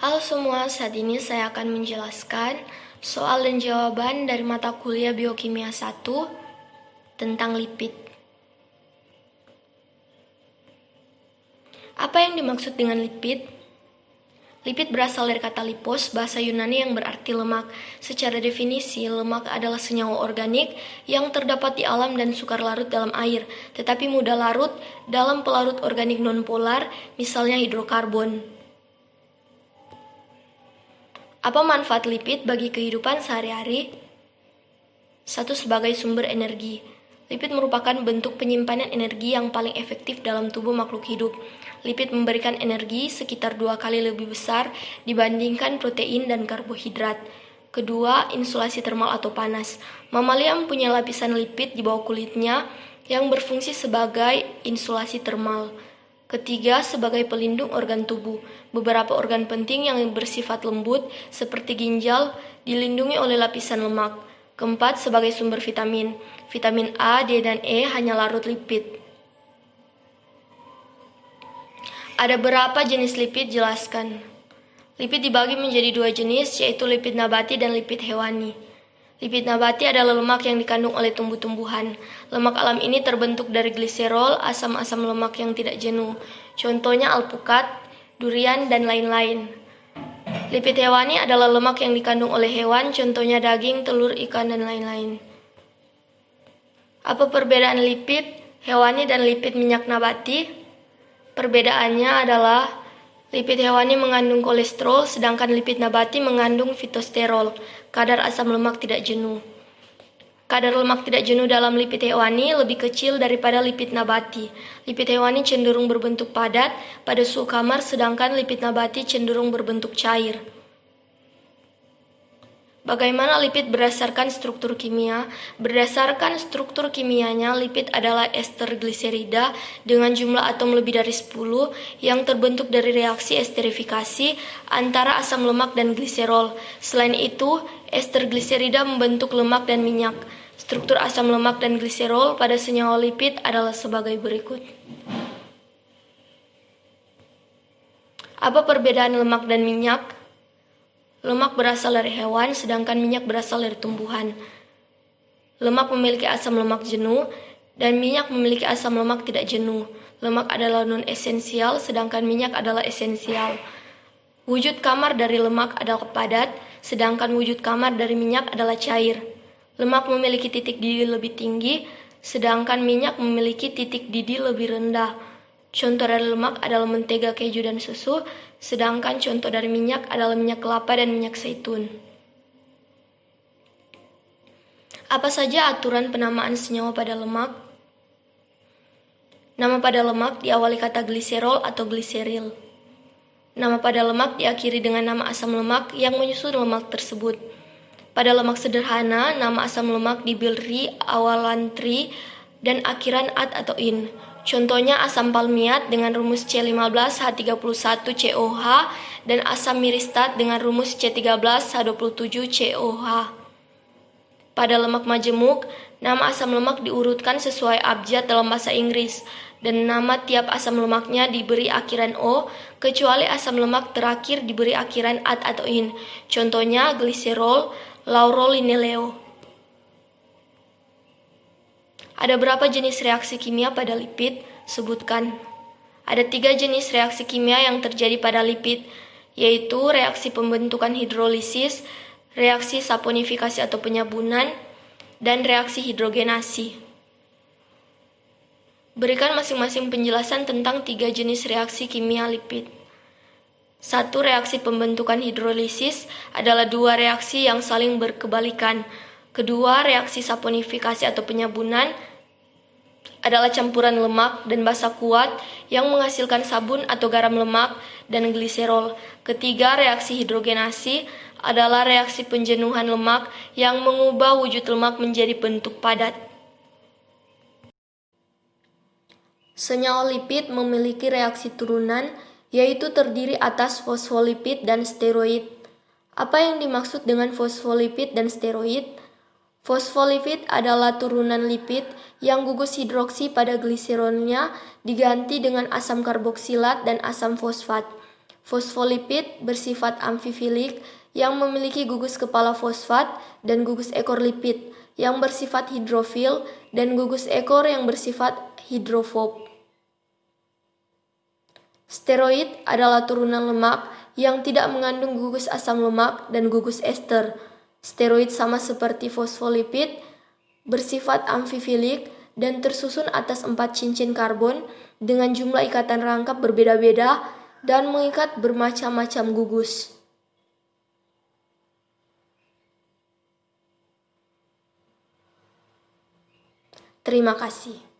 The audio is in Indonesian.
Halo semua, saat ini saya akan menjelaskan soal dan jawaban dari mata kuliah Biokimia 1 tentang lipid. Apa yang dimaksud dengan lipid? Lipid berasal dari kata lipos, bahasa Yunani yang berarti lemak. Secara definisi, lemak adalah senyawa organik yang terdapat di alam dan sukar larut dalam air, tetapi mudah larut dalam pelarut organik nonpolar, misalnya hidrokarbon. Apa manfaat lipid bagi kehidupan sehari-hari? 1. Sebagai sumber energi. Lipid merupakan bentuk penyimpanan energi yang paling efektif dalam tubuh makhluk hidup. Lipid memberikan energi sekitar 2 kali lebih besar dibandingkan protein dan karbohidrat. Kedua, insulasi termal atau panas. Mamalia mempunyai lapisan lipid di bawah kulitnya yang berfungsi sebagai insulasi termal. Ketiga, sebagai pelindung organ tubuh. Beberapa organ penting yang bersifat lembut, seperti ginjal, dilindungi oleh lapisan lemak. Keempat, sebagai sumber vitamin. Vitamin A, D, dan E hanya larut lipid. Ada berapa jenis lipid? Jelaskan. Lipid dibagi menjadi 2 jenis, yaitu lipid nabati dan lipid hewani. Lipid nabati adalah lemak yang dikandung oleh tumbuh-tumbuhan. Lemak alam ini terbentuk dari gliserol, asam-asam lemak yang tidak jenuh. Contohnya alpukat, durian, dan lain-lain. Lipid hewani adalah lemak yang dikandung oleh hewan, contohnya daging, telur, ikan, dan lain-lain. Apa perbedaan lipid hewani dan lipid minyak nabati? Perbedaannya adalah lipid hewani mengandung kolesterol, sedangkan lipid nabati mengandung fitosterol, kadar asam lemak tidak jenuh. Kadar lemak tidak jenuh dalam lipid hewani lebih kecil daripada lipid nabati. Lipid hewani cenderung berbentuk padat pada suhu kamar, sedangkan lipid nabati cenderung berbentuk cair. Bagaimana lipid berdasarkan struktur kimia? Berdasarkan struktur kimianya, lipid adalah ester gliserida dengan jumlah atom lebih dari 10 yang terbentuk dari reaksi esterifikasi antara asam lemak dan gliserol. Selain itu, ester gliserida membentuk lemak dan minyak. Struktur asam lemak dan gliserol pada senyawa lipid adalah sebagai berikut. Apa perbedaan lemak dan minyak? Lemak berasal dari hewan, sedangkan minyak berasal dari tumbuhan. Lemak memiliki asam lemak jenuh, dan minyak memiliki asam lemak tidak jenuh. Lemak adalah non-esensial, sedangkan minyak adalah esensial. Wujud kamar dari lemak adalah padat, sedangkan wujud kamar dari minyak adalah cair. Lemak memiliki titik didih lebih tinggi, sedangkan minyak memiliki titik didih lebih rendah. Contoh dari lemak adalah mentega, keju, dan susu, sedangkan contoh dari minyak adalah minyak kelapa dan minyak zaitun. Apa saja aturan penamaan senyawa pada lemak? Nama pada lemak diawali kata gliserol atau gliseril. Nama pada lemak diakhiri dengan nama asam lemak yang menyusun lemak tersebut. Pada lemak sederhana, nama asam lemak diberi awalan tri dan akhiran at atau in. Contohnya asam palmiat dengan rumus C15H31COH dan asam miristat dengan rumus C13H27COH. Pada lemak majemuk, nama asam lemak diurutkan sesuai abjad dalam bahasa Inggris dan nama tiap asam lemaknya diberi akhiran O, kecuali asam lemak terakhir diberi akhiran at atau in. Contohnya gliserol, laurolinileo. Ada berapa jenis reaksi kimia pada lipid? Sebutkan. Ada 3 jenis reaksi kimia yang terjadi pada lipid, yaitu reaksi pembentukan hidrolisis, reaksi saponifikasi atau penyabunan, dan reaksi hidrogenasi. Berikan masing-masing penjelasan tentang 3 jenis reaksi kimia lipid. 1. Reaksi pembentukan hidrolisis adalah 2 reaksi yang saling berkebalikan. Kedua, reaksi saponifikasi atau penyabunan adalah campuran lemak dan basa kuat yang menghasilkan sabun atau garam lemak dan gliserol. Ketiga, reaksi hidrogenasi adalah reaksi penjenuhan lemak yang mengubah wujud lemak menjadi bentuk padat. Senyawa lipid memiliki reaksi turunan, yaitu terdiri atas fosfolipid dan steroid. Apa yang dimaksud dengan fosfolipid dan steroid? Fosfolipid adalah turunan lipid yang gugus hidroksi pada gliserolnya diganti dengan asam karboksilat dan asam fosfat. Fosfolipid bersifat amfifilik yang memiliki gugus kepala fosfat dan gugus ekor lipid yang bersifat hidrofil dan gugus ekor yang bersifat hidrofob. Steroid adalah turunan lemak yang tidak mengandung gugus asam lemak dan gugus ester. Steroid sama seperti fosfolipid, bersifat amfifilik dan tersusun atas 4 cincin karbon dengan jumlah ikatan rangkap berbeda-beda dan mengikat bermacam-macam gugus. Terima kasih.